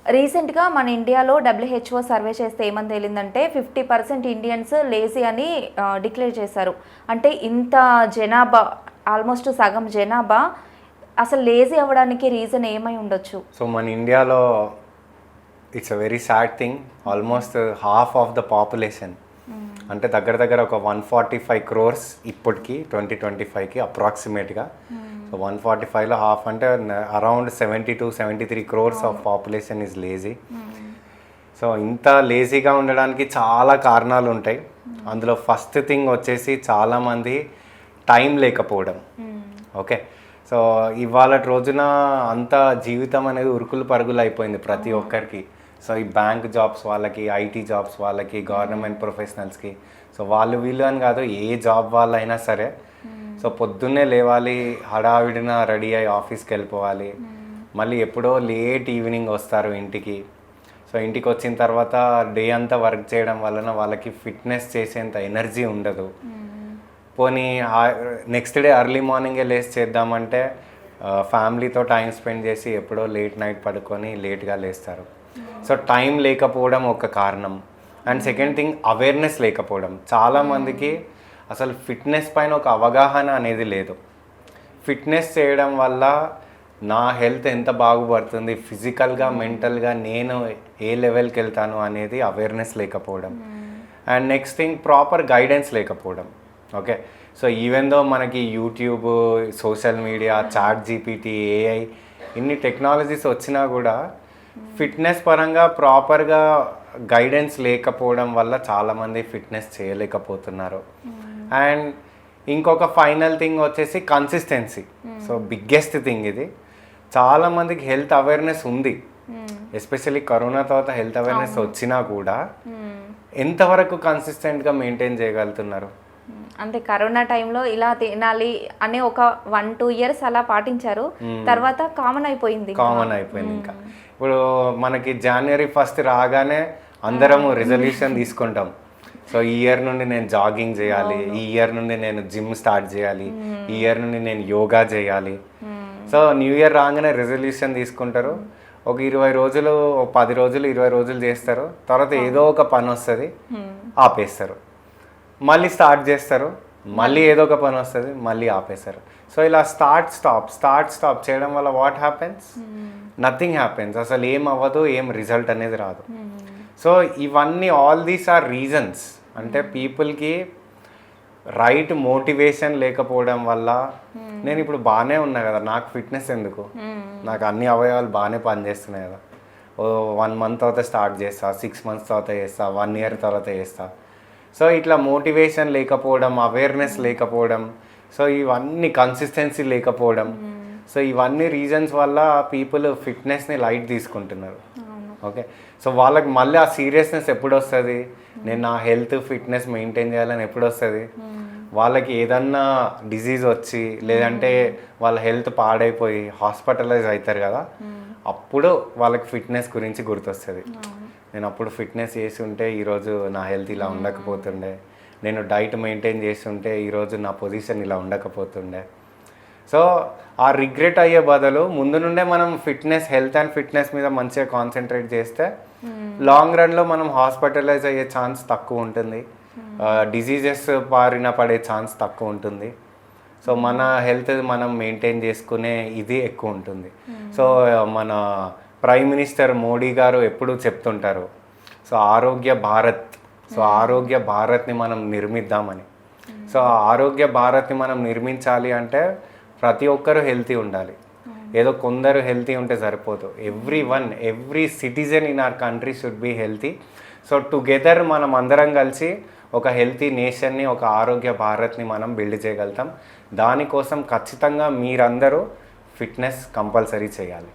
రీసెంట్గా మన ఇండియాలో డబ్ల్యూహెచ్ఓ సర్వే చేస్తే ఏమని తేలిందంటే 50% ఇండియన్స్ లేజీ అని డిక్లేర్ చేశారు. అంటే ఇంత జనాభా, ఆల్మోస్ట్ సగం జనాభా అసలు లేజీ అవ్వడానికి రీజన్ ఏమై ఉండొచ్చు? సో మన ఇండియాలో it's a very sad thing. Almost half of the population, అంటే దగ్గర దగ్గర ఒక 145 crores ఇప్పటికి 2025కి అప్రాక్సిమేట్గా. సో 145లో హాఫ్ అంటే around 72-73 crores of population is lazy. So ఇంత లేజీగా ఉండడానికి చాలా కారణాలు ఉంటాయి. అందులో ఫస్ట్ థింగ్ వచ్చేసి చాలామంది టైం లేకపోవడం. ఓకే, సో ఇవాళ రోజున అంత జీవితం అనేది ఉరుకులు పరుగులు అయిపోయింది ప్రతి ఒక్కరికి. సో ఈ బ్యాంక్ జాబ్స్ వాళ్ళకి, ఐటీ జాబ్స్ వాళ్ళకి, గవర్నమెంట్ ప్రొఫెషనల్స్కి, సో వాళ్ళు వీళ్ళు అని కాదు, ఏ జాబ్ వాళ్ళైనా సరే. సో పొద్దున్నే లేవాలి, హడావిడిన రెడీ అయ్యి ఆఫీస్కి వెళ్ళిపోవాలి, మళ్ళీ ఎప్పుడో లేట్ ఈవినింగ్ వస్తారు ఇంటికి. సో ఇంటికి వచ్చిన తర్వాత డే అంతా వర్క్ చేయడం వలన వాళ్ళకి ఫిట్నెస్ చేసేంత ఎనర్జీ ఉండదు. పోనీ నెక్స్ట్ డే ఎర్లీ మార్నింగే లేసి చేద్దామంటే ఫ్యామిలీతో టైం స్పెండ్ చేసి ఎప్పుడో లేట్ నైట్ పడుకొని లేట్గా లేస్తారు. సో టైం లేకపోవడం ఒక కారణం. అండ్ సెకండ్ థింగ్ అవేర్నెస్ లేకపోవడం. చాలామందికి అసలు ఫిట్నెస్ పైన ఒక అవగాహన అనేది లేదు. ఫిట్నెస్ చేయడం వల్ల నా హెల్త్ ఎంత బాగుపడుతుంది, ఫిజికల్గా మెంటల్గా నేను ఏ లెవెల్కి వెళ్తాను అనేది అవేర్నెస్ లేకపోవడం. And next thing proper guidance లేకపోవడం. ఓకే, సో ఈవెన్ దో మనకి YouTube, social media, ChatGPT, AI ఇన్ని టెక్నాలజీస్ వచ్చినా కూడా ఫిట్నెస్ పరంగా ప్రాపర్గా గైడెన్స్ లేకపోవడం వల్ల చాలామంది ఫిట్నెస్ చేయలేకపోతున్నారు. అండ్ ఇంకొక ఫైనల్ థింగ్ వచ్చేసి కన్సిస్టెన్సీ. సో బిగ్గెస్ట్ థింగ్ ఇది. చాలామందికి హెల్త్ అవేర్నెస్ ఉంది, ఎస్పెషల్లీ కరోనా తర్వాత హెల్త్ అవేర్నెస్ వచ్చినా కూడా ఎంతవరకు కన్సిస్టెంట్గా మెయింటైన్ చేయగలుగుతున్నారు? అంటే కరోనా టైంలో ఇలా తినాలి అనే ఒక 1-2 years అలా పాటించారు, తర్వాత కామన్ అయిపోయింది. ఇంకా ఇప్పుడు మనకి January 1st రాగానే అందరము రిజల్యూషన్ తీసుకుంటాం. సో ఈ ఇయర్ నుండి నేను జాగింగ్ చేయాలి, ఈ ఇయర్ నుండి నేను జిమ్ స్టార్ట్ చేయాలి, ఈ ఇయర్ నుండి నేను యోగా చేయాలి. సో న్యూ ఇయర్ రాగానే రెజల్యూషన్ తీసుకుంటారు. ఒక 20 రోజులు, 10 రోజులు, 20 రోజులు చేస్తారు. తర్వాత ఏదో ఒక పని వస్తుంది, ఆపేస్తారు. మళ్ళీ స్టార్ట్ చేస్తారు, మళ్ళీ ఏదో ఒక పని వస్తుంది, మళ్ళీ ఆపేస్తారు. సో ఇలా స్టార్ట్ స్టాప్ చేయడం వల్ల వాట్ హ్యాపెన్స్? Nothing happens. అసలు ఏం అవ్వదు, ఏం రిజల్ట్ అనేది రాదు. సో ఇవన్నీ ఆల్ దీస్ ఆర్ రీజన్స్. అంటే పీపుల్కి రైట్ మోటివేషన్ లేకపోవడం వల్ల నేను ఇప్పుడు బాగానే ఉన్నా కదా, నాకు ఫిట్నెస్ ఎందుకు, నాకు అన్ని అవయవాలు బాగానే పనిచేస్తున్నాయి కదా, 1 month తర్వాత స్టార్ట్ చేస్తా, 6 months తర్వాత చేస్తా, 1 year తర్వాత చేస్తా. సో ఇట్లా మోటివేషన్ లేకపోవడం, అవేర్నెస్ లేకపోవడం, సో ఇవన్నీ కన్సిస్టెన్సీ లేకపోవడం, సో ఇవన్నీ రీజన్స్ వల్ల పీపుల్ ఫిట్నెస్ని లైట్ తీసుకుంటున్నారు. ఓకే, సో వాళ్ళకి మళ్ళీ ఆ సీరియస్నెస్ ఎప్పుడు వస్తుంది, నేను నా హెల్త్ ఫిట్నెస్ మెయింటైన్ చేయాలని ఎప్పుడు వస్తుంది? వాళ్ళకి ఏదన్నా డిజీజ్ వచ్చి, లేదంటే వాళ్ళ హెల్త్ పాడైపోయి హాస్పిటలైజ్ అవుతారు కదా, అప్పుడు వాళ్ళకి ఫిట్నెస్ గురించి గుర్తొస్తుంది. నేను అప్పుడు ఫిట్నెస్ చేసి ఉంటే ఈరోజు నా హెల్త్ ఇలా ఉండకపోతుండే, నేను డైట్ మెయింటైన్ చేసి ఉంటే ఈరోజు నా పొజిషన్ ఇలా ఉండకపోతుండే. సో ఆ రిగ్రెట్ అయ్యే బదులు ముందు నుండే మనం హెల్త్ అండ్ ఫిట్నెస్ మీద మంచిగా కాన్సన్ట్రేట్ చేస్తే లాంగ్ రన్లో మనం హాస్పిటలైజ్ అయ్యే ఛాన్స్ తక్కువ ఉంటుంది, డిజీజెస్ బారిన పడే ఛాన్స్ తక్కువ ఉంటుంది. సో మన హెల్త్ మనం మెయింటైన్ చేసుకునే ఇది ఎక్కువ ఉంటుంది. సో మన ప్రైమ్ మినిస్టర్ మోడీ గారు ఎప్పుడూ చెప్తుంటారు, సో ఆరోగ్య భారత్ని మనం నిర్మిద్దామని. సో ఆరోగ్య భారత్ని మనం నిర్మించాలి అంటే ప్రతి ఒక్కరూ హెల్తీ ఉండాలి. ఏదో కొందరు హెల్తీ ఉంటే సరిపోదు. Every citizen in our country should be healthy. So together మనం అందరం కలిసి ఒక హెల్తీ నేషన్ని, ఒక ఆరోగ్య భారత్ని మనం బిల్డ్ చేయగలుగుతాం. దానికోసం ఖచ్చితంగా మీరందరూ ఫిట్నెస్ కంపల్సరీ చేయాలి.